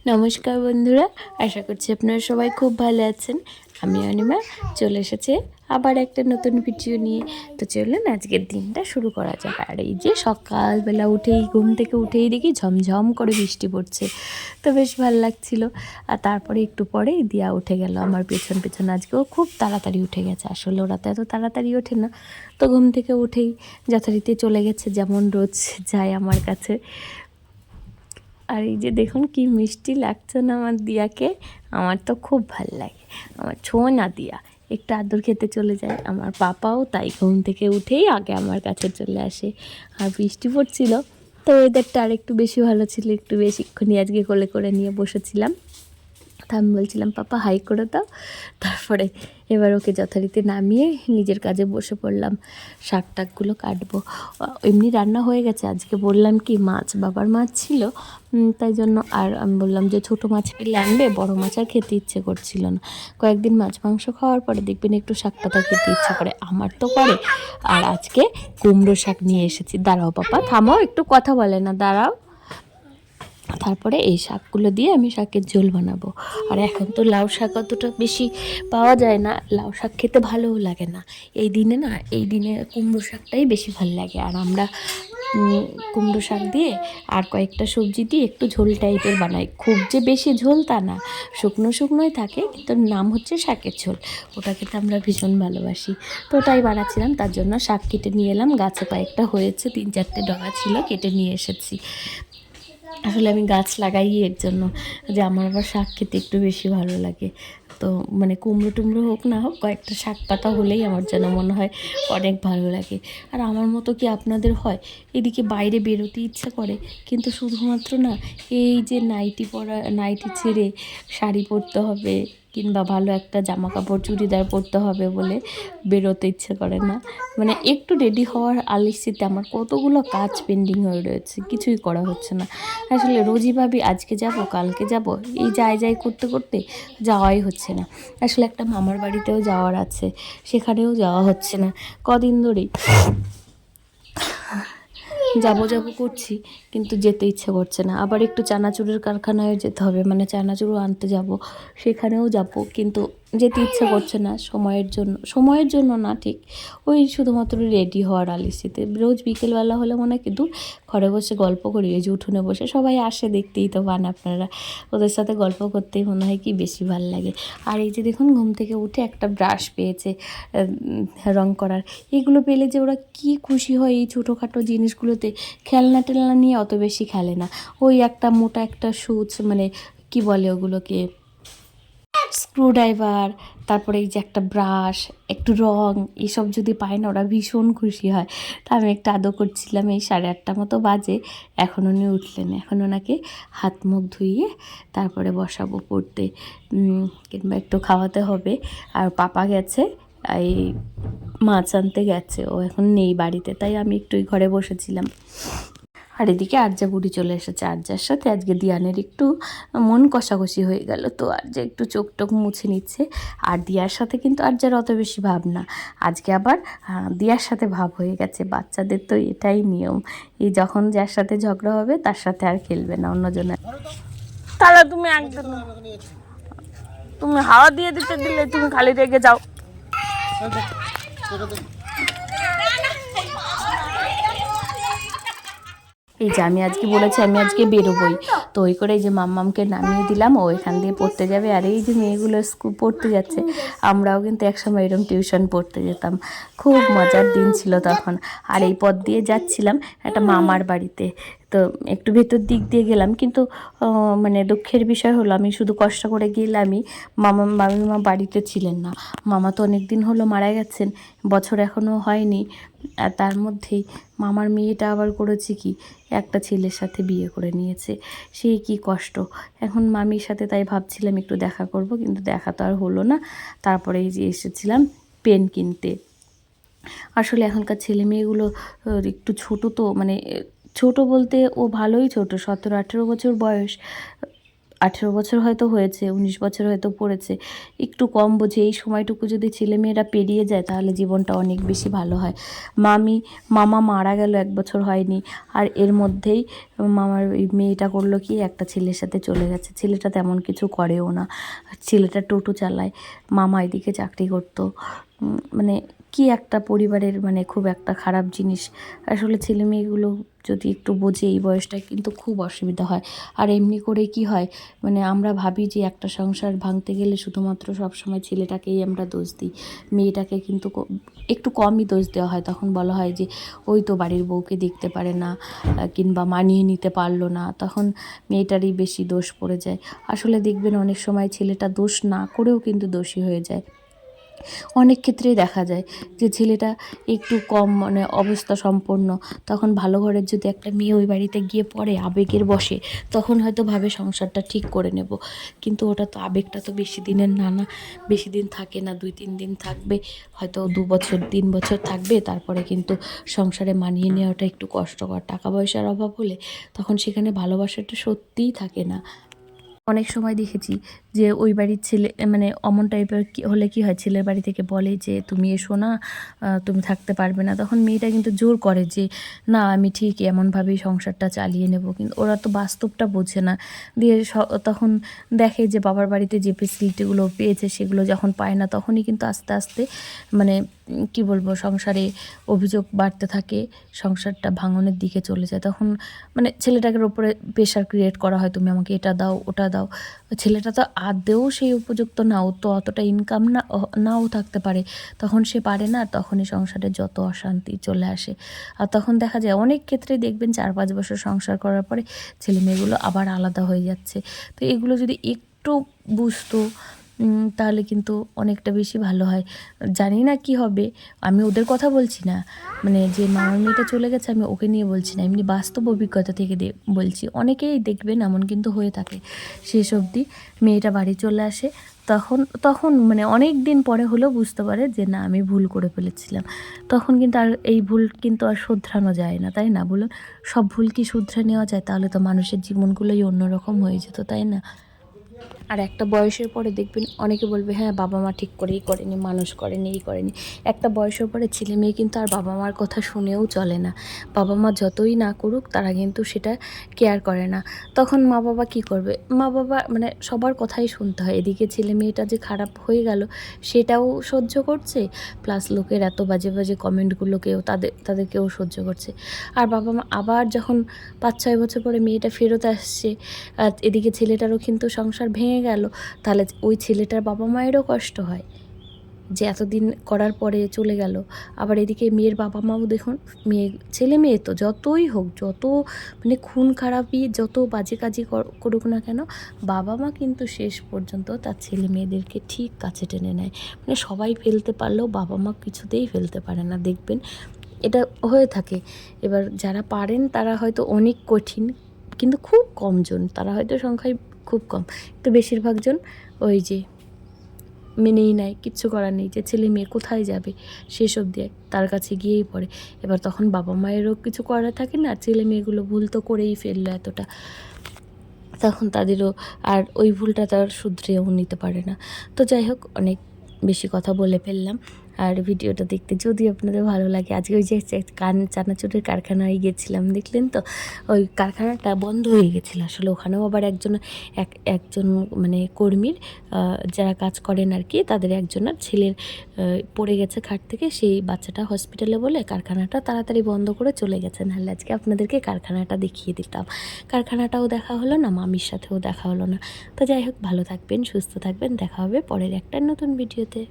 নমস্কার বন্ধুরা, আশা করছি আপনারা সবাই খুব ভালো আছেন। আমি অনিমা চলে এসেছে আবার একটা নতুন ভিডিও নিয়ে। তো চলুন আজকের দিনটা শুরু করা যাক। আর এই যে সকালবেলা ঘুম থেকে উঠেই দেখি ঝমঝম করে বৃষ্টি পড়ছে, তো বেশ ভালো লাগছিল। আর তারপরে একটু পরেই দিয়া উঠে গেল আমার পেছন পেছন। আজকেও খুব তাড়াতাড়ি উঠে গেছে, আসলে ওরা তো এত তাড়াতাড়ি ওঠে না। তো ঘুম থেকে উঠেই যথারীতি চলে গেছে, যেমন রোজ যায় আমার কাছে। আর এই যে দেখুন কি মিষ্টি লাগছে না আমার দিয়াকে, আমার তো খুব ভাল লাগে। আমার না দিয়া একটু আদর খেতে চলে যায়। আমার পাপাও তাই, ঘুম থেকে উঠেই আগে আমার কাছে চলে আসে। আর বৃষ্টি পড়ছিল, তো ওয়েদারটা আর একটু বেশি ভালো ছিল, একটু বেশিক্ষণই আজকে কোলে করে নিয়ে বসেছিলাম। তা আমি বলছিলাম পাপা হাই করে দাও। তারপরে এবার ওকে যথারীতি নামিয়ে নিজের কাজে বসে পড়লাম। শাক টাকগুলো কাটবো, এমনি রান্না হয়ে গেছে। আজকে বললাম কি মাছ, বাবার মাছ ছিল, তাই জন্য। আর আমি বললাম যে ছোটো মাছ পেলে আনবে, বড়ো মাছ আর খেতে ইচ্ছে করছিল না। কয়েকদিন মাছ মাংস খাওয়ার পরে দেখবেন একটু শাক পাতা খেতে ইচ্ছে করে, আমার তো করে। আর আজকে কুমড়ো শাক নিয়ে এসেছি। দাঁড়াও পাপা, থামাও, একটু কথা বলে না, দাঁড়াও। তারপরে এই শাকগুলো দিয়ে আমি শাকের ঝোল বানাবো। আর এখন তো লাউ শাক অতটা বেশি পাওয়া যায় না, লাউ শাক খেতে ভালোও লাগে না এই দিনে। না, এই দিনে কুমড়ো শাকটাই বেশি ভালো লাগে। আর আমরা কুমড়ো শাক দিয়ে আর কয়েকটা সবজি দিয়ে একটু ঝোল টাইপের বানাই। খুব যে বেশি ঝোল তা না, শুকনো শুকনোই থাকে, কিন্তু নাম হচ্ছে শাকের ঝোল। ওটা খেতে আমরা ভীষণ ভালোবাসি। তো ওটাই বানাচ্ছিলাম, তার জন্য শাক কেটে নিয়ে এলাম। গাছে কয়েকটা হয়েছে, 3-4টে ডগা ছিল, কেটে নিয়ে এসেছি। আসলে আমি গাছ লাগাই এর জন্য, যে আমার আবার শাক খেতে একটু বেশি ভালো লাগে। তো মানে কুমড়ো টুমড়ো হোক না হোক, কয়েকটা শাক পাতা হলেই আমার যেন মনে হয় অনেক ভালো লাগে। আর আমার মতো কি আপনাদের হয়? এদিকে বাইরে বেরোতে ইচ্ছা করে, কিন্তু শুধুমাত্র না এই যে নাইটি ছেড়ে শাড়ি পরতে হবে, কিংবা ভালো একটা জামা কাপড় চুড়িদার পরতে হবে বলে বেরোতে ইচ্ছে করে না। মানে একটু রেডি হওয়ার আলস্যিতে আমার কতগুলো কাজ পেন্ডিং হয়ে রয়েছে, কিছুই করা হচ্ছে না। আসলে রোজই ভাবি আজকে যাব, কালকে যাব, এই যাই করতে করতে যাওয়াই হচ্ছে না। আসলে একটা মামার বাড়িতেও যাওয়ার আছে, সেখানেও যাওয়া হচ্ছে না কদিন ধরেই। যাবো করছি, কিন্তু যেতে ইচ্ছে করছে না। আবার একটু চানাচুরের কারখানায় যেতে হবে, মানে চানাচুরও আনতে যাব, সেখানেও যাব, কিন্তু যেতে ইচ্ছে করছে না সময়ের জন্য না, ঠিক ওই শুধুমাত্র রেডি হওয়ার আলিসিতে। রোজ বিকেলবেলা হলে মনে হয় কিন্তু ঘরে বসে গল্প করি, ওই যে উঠোনে বসে সবাই আসে, দেখতেই তো পান আপনারা, ওদের সাথে গল্প করতেই মনে হয় কি বেশি ভাল লাগে। আর এই যে দেখুন ঘুম থেকে উঠে একটা ব্রাশ পেয়েছে রং করার, এগুলো পেলে যে ওরা কি খুশি হয় এই ছোটোখাটো জিনিসগুলোতে। খেলনা টেলনা নিয়ে অত বেশি খেলে না, ওই একটা মোটা একটা সুচ, মানে কি বলে ওগুলোকে, স্ক্রুড্রাইভার, তারপরে এই যে একটা ব্রাশ, একটু রং, এসব যদি পায় না ওরা ভীষণ খুশি হয়। তা আমি একটু আদর করছিলাম। এই 8:30 মতো বাজে, এখন উনি উঠলেন। এখন ওনাকে হাত মুখ ধুইয়ে তারপরে বসাবো পড়তে, কিংবা একটু খাওয়াতে হবে। আর পাপা গেছে এই মাছ আনতে গেছে, ও এখন নেই বাড়িতে, তাই আমি একটু ঘরে বসেছিলাম। আর এদিকে আর্যা বুড়ি চলে এসেছে। আর্যার সাথে আজকে দিয়ানের একটু মন কষাকষি হয়ে গেল, তো আর্যা একটু চোখ টোক মুছে নিচ্ছে। আর দিয়ার সাথে কিন্তু আর্যার অত বেশি ভাব না, আজকে আবার দিয়ার সাথে ভাব হয়ে গেছে। বাচ্চাদের তো এটাই নিয়ম, এই যখন যার সাথে ঝগড়া হবে তার সাথে আর খেলবে না অন্যজনের। তাহলে তুমি একদম, তুমি হাওয়া দিয়ে দিলে তুমি খালি রেগে যাও। এই যে আমি আজকে বলেছি আমি আজকে বেরোবই, তো ওই করে এই যে মাম্মামকে নামিয়ে দিলাম, ও এখান দিয়ে পড়তে যাবে। আর এই যে মেয়েগুলো স্কুল পড়তে যাচ্ছে, আমরাও কিন্তু একসময় এরকম টিউশন পড়তে যেতাম, খুব মজার দিন ছিল তখন। আর এই পথ দিয়ে যাচ্ছিলাম একটা মামার বাড়িতে, তো একটু ভেতর দিক দিয়ে গেলাম, কিন্তু মানে দুঃখের বিষয় হলো আমি শুধু কষ্ট করে গেলামই, মামিমা বাড়িতে ছিলেন না। মামা তো অনেক দিন হলো মারা গেছেন, বছর এখনও হয়নি। আর তার মধ্যেই মামার মেয়েটা আবার করেছে কি, একটা ছেলের সাথে বিয়ে করে নিয়েছে, সেই কি কষ্ট। এখন মামির সাথে তাই ভাবছিলাম একটু দেখা করব, কিন্তু দেখা তো আর হলো না। তারপরে এই যে এসেছিলাম পেন কিনতে। আসলে এখনকার ছেলে মেয়েগুলো একটু ছোট, তো মানে ছোট বলতে ও ভালোই ছোট, 17-18 বছর বয়স। 18 বছর হয়তো হয়েছে, 19 বছর হয়তো পড়েছে, একটু কম বোঝে। এই সময়টুকু যদি ছেলেমেয়েরা পেরিয়ে যায় তাহলে জীবনটা অনেক বেশি ভালো হয়। মামা মারা গেল 1 বছর হয়নি, আর এর মধ্যেই মামার ওই মেয়েটা করলো কি, একটা ছেলের সাথে চলে গেছে। ছেলেটা তেমন কিছু করেও না, ছেলেটা টোটো চালায়, মামা এদিকে চাকরি করতো। মানে কি একটা পরিবারের মানে খুব একটা খারাপ জিনিস। আসলে ছেলে মেয়েগুলো যদি একটু বোঝে এই বয়সটায় কিন্তু খুব অসুবিধা হয়। আর এমনি করে কি হয়, মানে আমরা ভাবি যে একটা সংসার ভাঙতে গেলে শুধুমাত্র সবসময় ছেলেটাকেই আমরা দোষ দিই, মেয়েটাকে কিন্তু একটু কমই দোষ দেওয়া হয়। তখন বলা হয় যে ওই তো বাড়ির বউকে দেখতে পারে না, কিংবা মানিয়ে নিতে পারলো না, তখন মেয়েটারই বেশি দোষ পড়ে যায়। আসলে দেখবেন অনেক সময় ছেলেটা দোষ না করেও কিন্তু দোষী হয়ে যায়। অনেক ক্ষেত্রেই দেখা যায় যে ছেলেটা একটু কম মানে অবস্থা সম্পন্ন, তখন ভালো ঘরের যদি একটা মেয়ে ওই বাড়িতে গিয়ে পড়ে আবেগের বশে, তখন হয়তো ভাবে সংসারটা ঠিক করে নেব, কিন্তু ওটা তো আবেগটা তো বেশি দিনের না, বেশি দিন থাকে না, 2-3 দিন থাকবে, হয়তো 2 বছর 3 বছর থাকবে, তারপরে কিন্তু সংসারে মানিয়ে নেওয়াটা একটু কষ্টকর। টাকা পয়সার অভাব হলে তখন সেখানে ভালোবাসাটা সত্যিই থাকে না। অনেক সময় দেখেছি যে ওই বাড়ির ছেলে মানে অমন টাইপের হলে কি হয়, ছেলের বাড়ি থেকে বলে যে তুমি এসো না, তুমি থাকতে পারবে না, তখন মেয়েটা কিন্তু জোর করে যে না আমি ঠিক এমনভাবেই সংসারটা চালিয়ে নেব, কিন্তু ওরা তো বাস্তবটা বোঝে না। দিয়ে তখন দেখে যে বাবার বাড়িতে যে ফেসিলিটিগুলো পেয়েছে সেগুলো যখন পায় না, তখনই কিন্তু আস্তে আস্তে মানে কি বলবো, সংসারে অভিযোগ বাড়তে থাকে, সংসারটা ভাঙনের দিকে চলে যায়। তখন মানে ছেলেটাকে ওপরে প্রেশার ক্রিয়েট করা হয়, তুমি আমাকে এটা দাও ওটা দাও। ছেলেটা তো আদৌ সেই উপযুক্ত না, ও তো অতটা ইনকাম নাও থাকতে পারে, তখন সে পারে না, তখনই সংসারে যত অশান্তি চলে আসে। আর তখন দেখা যায় অনেক ক্ষেত্রে দেখবেন 4-5 বছর সংসার করার পরে ছেলে মেয়েগুলো আবার আলাদা হয়ে যাচ্ছে। তো এগুলো যদি একটু বুঝতো তাহলে কিন্তু অনেকটা বেশি ভালো হয়। জানি না কি হবে, আমি ওদের কথা বলছি না, মানে যে মামার মেয়েটা চলে গেছে আমি ওকে নিয়ে বলছি না, এমনি বাস্তব অভিজ্ঞতা থেকে বলছি। অনেকেই দেখবেন এমন কিন্তু হয়ে থাকে, শেষ অবধি মেয়েটা বাড়ি চলে আসে, তখন তখন মানে অনেক দিন পরে হলেও বুঝতে পারে যে না আমি ভুল করে ফেলেছিলাম। তখন কিন্তু আর এই ভুল কিন্তু আর শোধরানো যায় না, তাই না বলুন? সব ভুল কি শুধরে নেওয়া যায়? তাহলে তো মানুষের জীবনগুলোই অন্যরকম হয়ে যেত, তাই না? আর একটা বয়সের পরে দেখবেন অনেকে বলবে হ্যাঁ বাবা মা ঠিক করেই করেনি, মানুষ করেনি, এই করেনি। একটা বয়সের পরে ছেলে মেয়ে কিন্তু আর বাবা মার কথা শুনেও চলে না। বাবা মা যতই না করুক তারা কিন্তু সেটা কেয়ার করে না। তখন মা বাবা কী করবে? মা বাবা মানে সবার কথাই শুনতে হয়। এদিকে ছেলে মেয়েটা যে খারাপ হয়ে গেল সেটাও সহ্য করছে, প্লাস লোকের এত বাজে বাজে কমেন্টগুলোকেও তাদেরকেও সহ্য করছে। আর বাবা মা আবার যখন 5-6 বছর পরে মেয়েটা ফেরত আসছে, আর এদিকে ছেলেটারও কিন্তু সংসার ভেঙে গেল, তাহলে ওই ছেলেটার বাবা মায়েরও কষ্ট হয় যে এতদিন করার পরে চলে গেল। আবার এদিকে মেয়ের বাবা মাও দেখুন, ছেলে মেয়ে তো যতই হোক, যত মানে খুন খারাপই যত বাজে কাজই করুক না কেন, বাবা মা কিন্তু শেষ পর্যন্ত তার ছেলে মেয়েদেরকে ঠিক কাছে টেনে নেয়। মানে সবাই ফেলতে পারলেও বাবা মা কিছুতেই ফেলতে পারে না, দেখবেন এটা হয়ে থাকে। এবার যারা পারেন তারা হয়তো অনেক কঠিন, কিন্তু খুব কমজন, তারা হয়তো সংখ্যায় খুব কম, তো বেশিরভাগ জন ওই যে মেনেই নেয়, কিচ্ছু করার নেই, যে ছেলে মেয়ে কোথায় যাবে শেষ অবধি তার কাছে গিয়েই পড়ে। এবার তখন বাবা মায়েরও কিছু করার থাকে না, ছেলে মেয়েগুলো ভুল তো করেই ফেললো এতটা, তখন তাদেরও আর ওই ভুলটা তার শুধরেও নিতে পারে না। তো যাই হোক, অনেক বেশি কথা বলে ফেললাম। আর ভিডিওটা দেখতে যদি আপনাদের ভালো লাগে, আজকে ওই যে চানাচুরের কারখানায় গিয়েছিলাম, দেখলেন তো ওই কারখানাটা বন্ধ হয়ে গেছিলো আসলে। ওখানেও আবার একজন মানে কর্মীর যারা কাজ করেন আর কি, তাদের একজনের ছেলের পড়ে গেছে খাট থেকে, সেই বাচ্চাটা হসপিটালে বলে কারখানাটা তাড়াতাড়ি বন্ধ করে চলে গেছে। নাহলে আজকে আপনাদেরকে কারখানাটা দেখিয়ে দিতাম। কারখানাটাও দেখা হলো না, মামির সাথেও দেখা হলো না। তো যাই হোক, ভালো থাকবেন, সুস্থ থাকবেন, দেখা হবে পরের একটা নতুন ভিডিওতে।